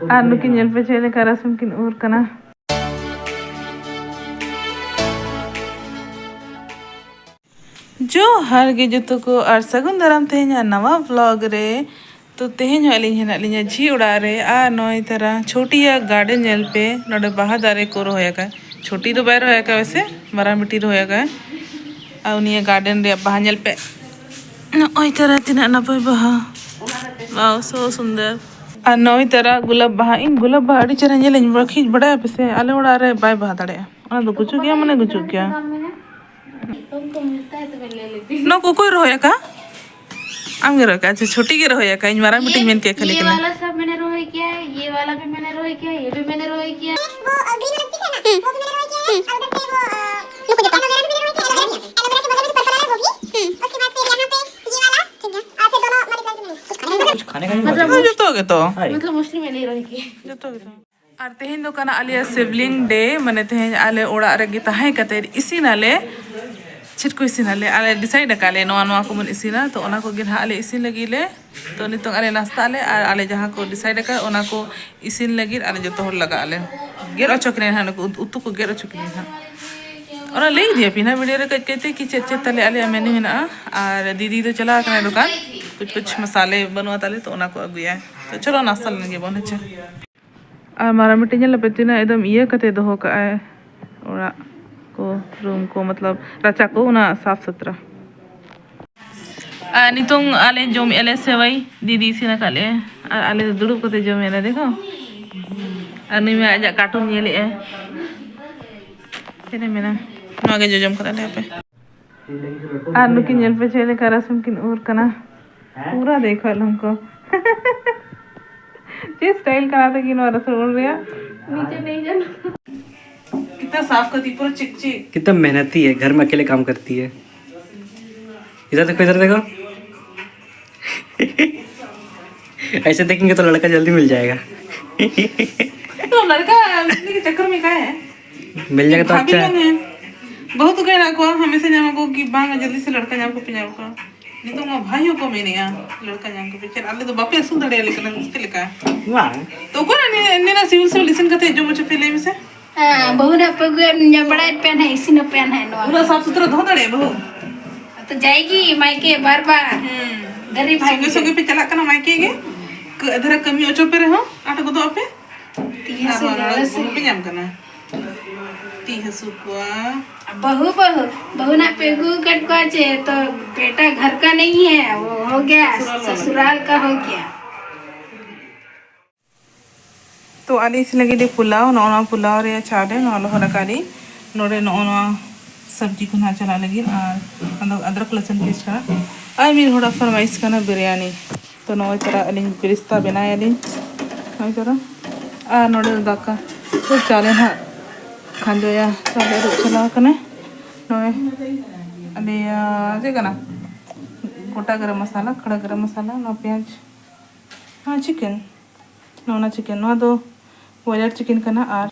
ar nukin nyel pe chele karasum kin ur kana जो हर गे जो को और सगुन दाराम तेहना नवा व्लॉग रे तो तेहन अलिंग हेना लिंगा झी उड़ा रे आ नई तरह छोटिया गार्डन नेल पे नोडे बाहा दारे को रोया का छोटी तो बाय रोया का वैसे मारा मिट्टी रोया का आ उनिया गार्डन रे बाहा नेल पे नई तरह तिना नपय बाहा वाओ सो सुंदर आ नई तरह गुलाब बाहा इन गुलाब बाहा अड़ी चेहरा नेल रखी बड़ा पे से आले उड़ा रे बाय बाहा दाड़े ओना दो गुचु गया मने गुचु गया तुमको मिलता है तो मैं ले लेती हूं नो कोई रोया का आम गिरो का अच्छा छोटी गिरो होया का इन मारा मीटिंग में के खाली ये वाला सब मैंने रोए किया है, ये वाला भी मैंने रोए किया है, ये भी मैंने रोए किया है। वो ग्रीन वाला दिखा ना, वो भी मैंने रोए किया है। और उधर पे वो नुको देखो एलोवेरा भी मैंने रोए किया है, एलोवेरा के बगल में पर्पल वाला होगी। उसके बाद फिर यहाँ पे ये वाला ठीक है, और फिर दोनों मनी प्लांट में कुछ खाने का मतलब जो तो के तो मतलब मोस्टली मैंने रोए किया जो तो के तो और तेहन दो कना आलिया सिबलिंग डे माने तेहन आले ओड़ा रे ताहे कते इसी नाले चिट को इसी नाले आले डिसाइड काले नवा नवा को मन इसी ना तो ओना को गिन आले इसी लगी ले तो नितों आले नाश्ता आले आले जहां को डिसाइड का ओना को इसी लगी आले जो तो लगा आले गेर अचकने हां को उतु को गेर अचकने हां और ले दिया पिना वीडियो रे कहते कि चेत चेत तले आले मेनू हेना और दीदी तो चला कने दुकान कुछ कुछ मसाले बनवा ताले तो ओना को अगुया तो चलो नाश्ता लेंगे बोने चे और मारा मिट्टी ने लपेtina एकदम ये कते दोहो का है और को रूम को मतलब रचा को ना साफ सुथरा नितों आले जोम एले सेवई दीदी से ना काले आले दुड़ुब कते जोम एले देखो अनि में आजा कार्टून ये ले तेरे मेरा मागे जो जोम करा ले पे आलू की नेल पे चले करसम किन और कना पूरा देखो हमको जे स्टाइल करा था किन वाला सोल रिया नीचे नहीं जाना कितना साफ करती पूरा चिक चिक कितना मेहनती है घर में अकेले काम करती है इधर देखो ऐसे देखेंगे तो लड़का जल्दी मिल जाएगा तो लड़का मिलने के चक्कर में क्या है मिल जाएगा तो अच्छा है बहुत कह रहा को हमेशा जामा को कि बांग जल्दी से लड़का जाम को पिजाओ का नहीं तो मैं भाइयों को मैंने लड़का जाम को पिचर आले तो बापे सुंदर है लेकिन उसके लिखा है वाह तो को ने ना सिविल से लिसन करते जो मुझे पहले में से हां बहुत पगन या बड़ा पेन है इसी ने पेन है नो पूरा साफ सुथरा धो दड़े बहु तो जाएगी मायके बार-बार गरीब भाई संगे पे चला कना मायके के इधर कमी ओचो पे रहो आटा को दो पे पे जाम करना ती हसु को बहू ना पेगू कटवा चे तो बेटा घर का नहीं है वो हो गया ससुराल का हो गया तो आली इस लगे दे पुलाव नौना पुलाव रे चाडे नौलो हरा काली नोरे नौना सब्जी को ना चला लगी और अदरक लहसुन पेस्ट करा आई मीन थोड़ा फरमाइश करना बिरयानी तो नौ तरह अली बिरिस्ता बनाया अली नौ तरह आ नोरे दाका तो चाले ना खांजो या चाले रो चला कने नोए अली जे कना गोटा गरम मसाला खड़ा गरम मसाला नौ प्याज हाँ चिकन नौना चिकन नौ दो बॉयलर चिकन करना और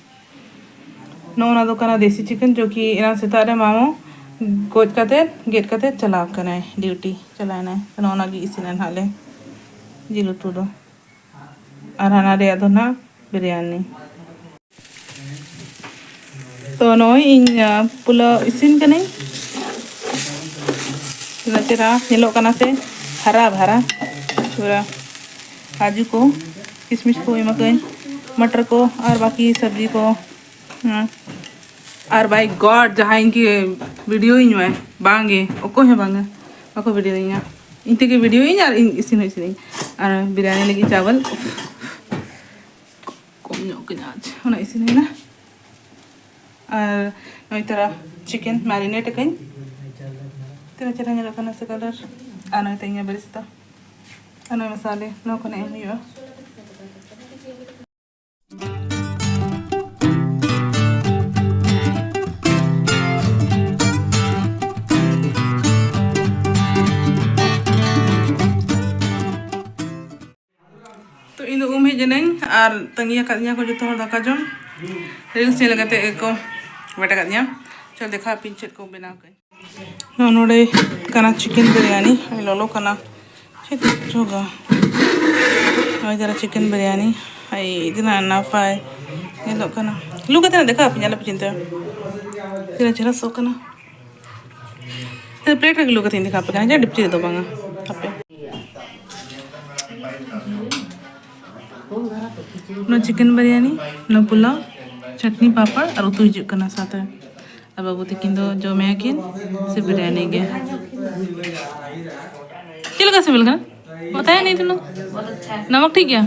नौना दो करना देसी चिकन जो कि इना सितारे मामो गोज काते गेट काते चला करना है ड्यूटी चलाना है तो नौना की इसी ने हाले जिलो तो दो और हना रे अदो ना बिरयानी तो नोई इन पुलाव इसिन कने नचरा नीलो कना से हरा भरा पूरा काजू को किशमिश को मकई मटर को और बाकी सब्जी को और भाई गॉड जहाँ इनकी वीडियो ही है बांगे ओको है बांगे ओको वीडियो ही इनते के वीडियो ही यार इसी नहीं और बिरयानी लगी चावल कम के आज होना इसी नहीं ना और नई तरह चिकन मैरिनेट कहीं तेरा चला नहीं रखना से कलर आना तंगे बरिस्ता आना मसाले नो को नहीं हुआ तो इन उम हेजनኝ और तंगिया कादनिया को जो हर दाका जम रील्स ने लगाते को बेटा कादनिया चल देखा पिंचेट को बना के नोडे कना चिकन बिरयानी लोलो कना छे जोगा नोई जरा चिकन बिरयानी हाय इतना नाफाय ये लोग का ना लू कहते ना देखा आप यहाँ पे चिंता तेरा चेहरा सो का ना तेरे प्लेट का लू कहते देखा आप कहाँ जा डिप्टी दो बांगा आप no chicken biryani no pulao chutney papad और उतु हिजुक करना साथ है अब बाबू तकिन दो जो मैं किन से बिरयानी के चल का सिविल का बताया नहीं तुम नमक ठीक है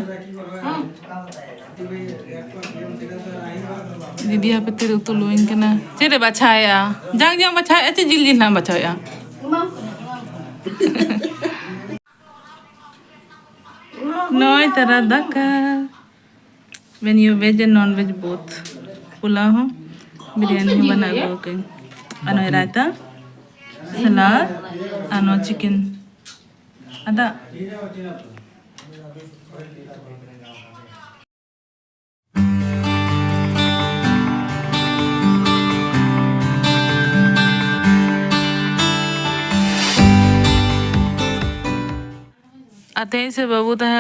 दीदी आप तेरे उतु लोइन के ना चले बचाया जांग जांग बचाया अच्छे जिल जिल ना बचाया नॉय तरह दका when you veg and non veg both pulao हो बिरयानी बना गो के ano raita salad ano chicken ada आते से बाबू तह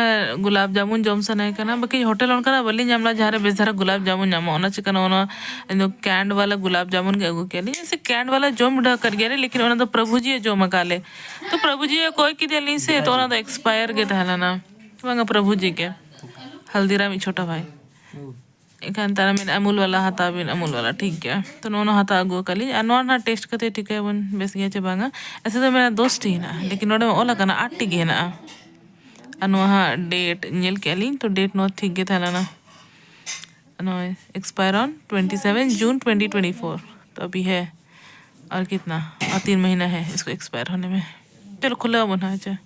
गुलाब जामुन जम सना कना बाकी होटल उनका बल्ली जामला जहाँ बेस धारा गुलाब जामुन जामा ओना चिकन ओना कैंड वाला गुलाब जामुन के अगू के लिए जैसे कैंड वाला जोम डा कर गया लेकिन ओना तो प्रभु जी जो मकाले तो प्रभु जी कोई की दिली से तो ओना तो एक्सपायर के था ना वंगा प्रभु जी के हल्दीराम छोटा भाई एखान तारा में अमूल वाला हाथा बिन अमूल वाला ठीक है तो नोनो हाथा अगू कली नोन ना टेस्ट करते ठीक है वन बेस गया चे बांगा ऐसे तो मेरा दोस्त ही ना लेकिन नोडे ओला कना 8 गे ना अनोहा डेट नेल के अली तो डेट नो ठीक गे था ना अनो एक्सपायर ऑन 27 जून 2024 तो अभी है और कितना और 3 महीना है इसको एक्सपायर होने में चलो खुला बना है